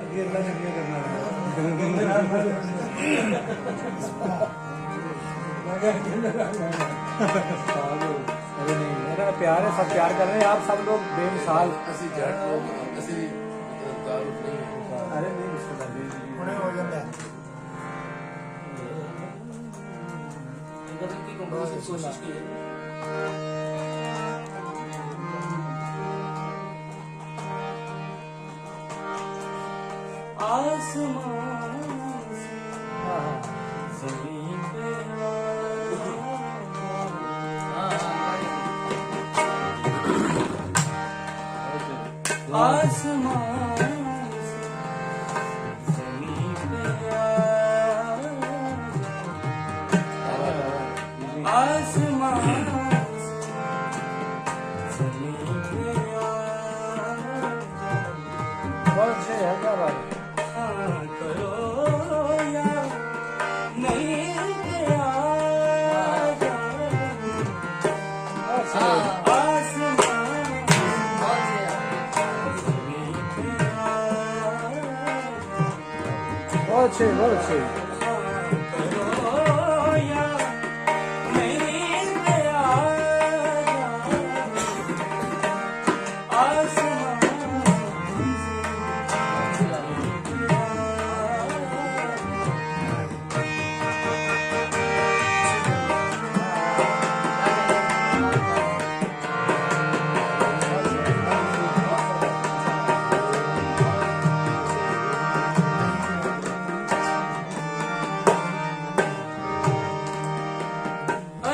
अकेला नहीं करना अरे नहीं, मेरा प्यार है, सब प्यार कर रहे हैं, आप सब लोग बेमिसाल। अरे नहीं हो जाता है कोशिश की आसमान ज़मीन पे आसमान ज़मीन पे आसमान ज़मीन पे बहुत अच्छे है क्या भाई। करो या नहीं बहुत अच्छे बहुत अच्छे।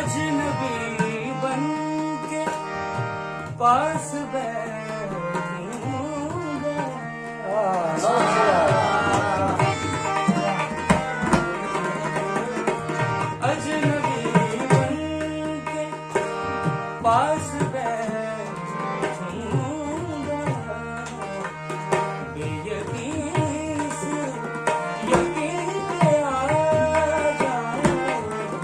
अजनबी बन के पास बैठूंगा अजनबी बन के पास बैठूंगा बेयकीन से यकीन पे आ जाऊंगा